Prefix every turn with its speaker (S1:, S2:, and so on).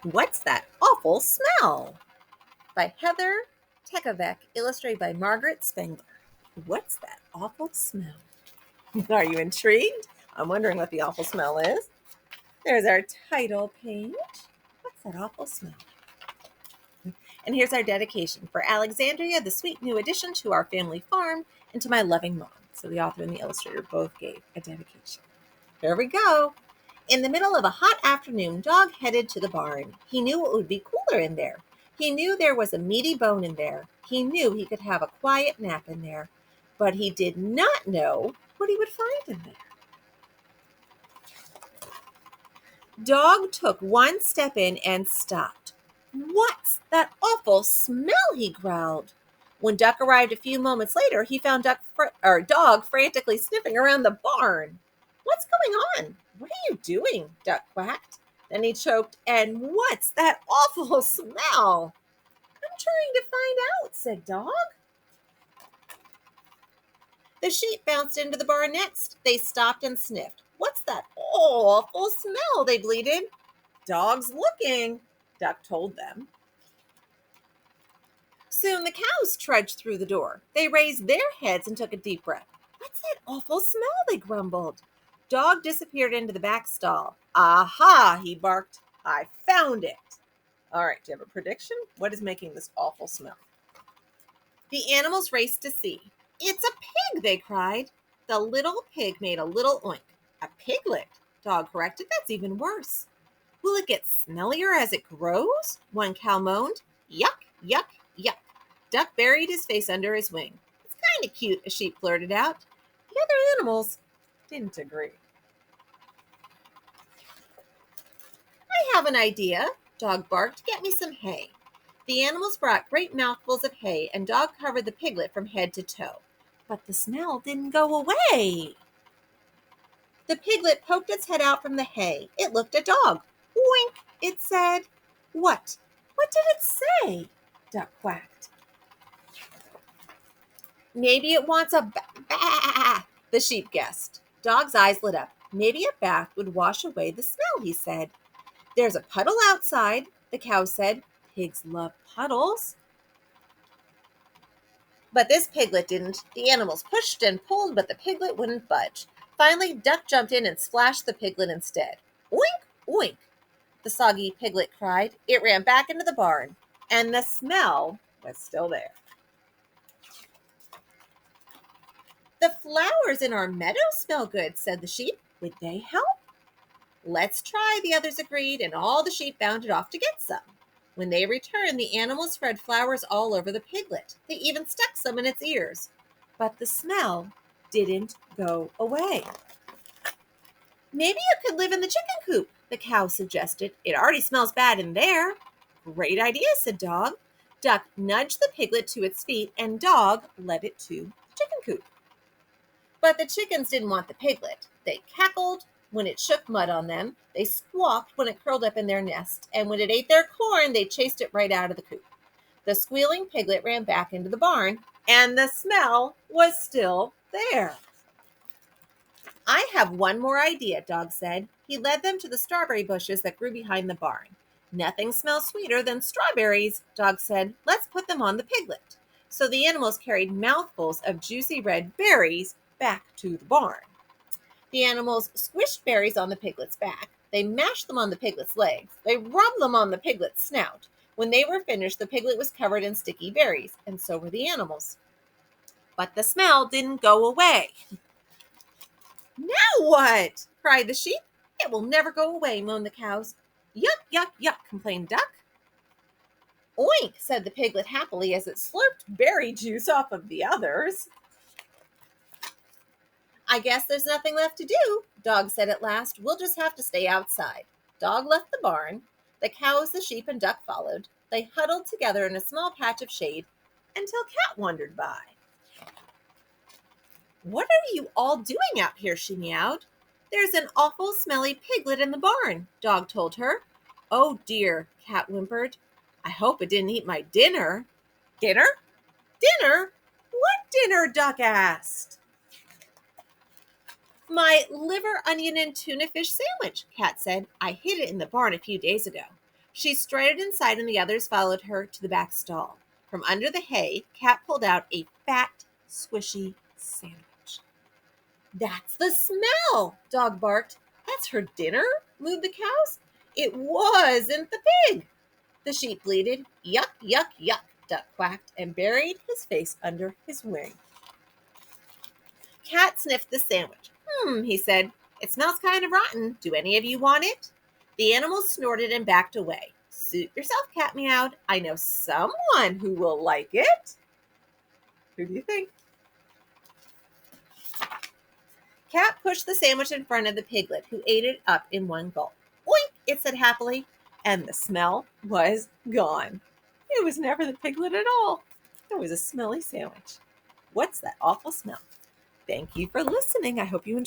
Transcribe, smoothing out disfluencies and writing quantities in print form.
S1: What's that awful smell? By Heather Tekavec, illustrated by Margaret Spengler. What's that awful smell? Are you intrigued? I'm wondering what the awful smell is. There's our title page. What's that awful smell? And here's our dedication. For Alexandria, the sweet new addition to our family farm, and to my loving mom. So the author and the illustrator both gave a dedication. Here we go. In the middle of a hot afternoon, Dog headed to the barn. He knew it would be cooler in there. He knew there was a meaty bone in there. He knew he could have a quiet nap in there. But he did not know what he would find in there. Dog took one step in and stopped. "What's that awful smell?" he growled. When Duck arrived a few moments later, he found Dog frantically sniffing around the barn. "What's going on? What are you doing?" Duck quacked. Then he choked, "And what's that awful smell?" "I'm trying to find out," said Dog. The sheep bounced into the barn next. They stopped and sniffed. "What's that awful smell?" they bleated. "Dog's looking," Duck told them. Soon the cows trudged through the door. They raised their heads and took a deep breath. "What's that awful smell?" they grumbled. Dog disappeared into the back stall. "Aha!" he barked. "I found it." All right, do you have a prediction? What is making this awful smell? The animals raced to see. "It's a pig!" they cried. The little pig made a little oink. "A piglet," Dog corrected. "That's even worse." "Will it get smellier as it grows?" one cow moaned. "Yuck, yuck, yuck." Duck buried his face under his wing. "It's kind of cute," a sheep blurted out. The other animals didn't agree. "I have an idea," Dog barked. "Get me some hay." The animals brought great mouthfuls of hay, and Dog covered the piglet from head to toe. But the smell didn't go away. The piglet poked its head out from the hay. It looked at Dog. "Oink," it said. "What? What did it say?" Duck quacked. "Maybe it wants a bath," the sheep guessed. Dog's eyes lit up. "Maybe a bath would wash away the smell," he said. "There's a puddle outside," the cow said. Pigs love puddles. But this piglet didn't. The animals pushed and pulled, but the piglet wouldn't budge. Finally, Duck jumped in and splashed the piglet instead. "Oink, oink," the soggy piglet cried. It ran back into the barn, and the smell was still there. "The flowers in our meadow smell good," said the sheep. "Would they help?" "Let's try," the others agreed, and all the sheep bounded off to get some. When they returned, the animals spread flowers all over the piglet. They even stuck some in its ears. But the smell didn't go away. "Maybe it could live in the chicken coop," the cow suggested. "It already smells bad in there." "Great idea," said Dog. Duck nudged the piglet to its feet, and Dog led it to the chicken coop. But the chickens didn't want the piglet. They cackled when it shook mud on them. They squawked when it curled up in their nest. And when it ate their corn, they chased it right out of the coop. The squealing piglet ran back into the barn, and the smell was still there. "I have one more idea," Dog said. He led them to the strawberry bushes that grew behind the barn. "Nothing smells sweeter than strawberries," Dog said. "Let's put them on the piglet." So the animals carried mouthfuls of juicy red berries back to the barn. The animals squished berries on the piglet's back. They mashed them on the piglet's legs. They rubbed them on the piglet's snout. When they were finished, the piglet was covered in sticky berries, and so were the animals. But the smell didn't go away. "Now what?" cried the sheep. "It will never go away," moaned the cows. "Yuck, yuck, yuck," complained Duck. "Oink," said the piglet happily as it slurped berry juice off of the others. "I guess there's nothing left to do," Dog said at last. "We'll just have to stay outside." Dog left the barn. The cows, the sheep, and Duck followed. They huddled together in a small patch of shade until Cat wandered by. "What are you all doing out here?" she meowed. "There's an awful smelly piglet in the barn," Dog told her. "Oh dear," Cat whimpered. "I hope it didn't eat my dinner." "Dinner? Dinner? What dinner?" Duck asked. "My liver, onion, and tuna fish sandwich," Cat said. "I hid it in the barn a few days ago." She strutted inside, and the others followed her to the back stall. From under the hay, Cat pulled out a fat, squishy sandwich. "That's the smell!" Dog barked. "That's her dinner?" mooed the cows. "It wasn't the pig." The sheep bleated. "Yuck, yuck, yuck," Duck quacked and buried his face under his wing. Cat sniffed the sandwich. He said. "It smells kind of rotten. Do any of you want it?" The animals snorted and backed away. "Suit yourself," Cat meowed. "I know someone who will like it." Who do you think? Cat pushed the sandwich in front of the piglet, who ate it up in one gulp. "Oink," it said happily, and the smell was gone. It was never the piglet at all. It was a smelly sandwich. What's that awful smell? Thank you for listening. I hope you enjoyed.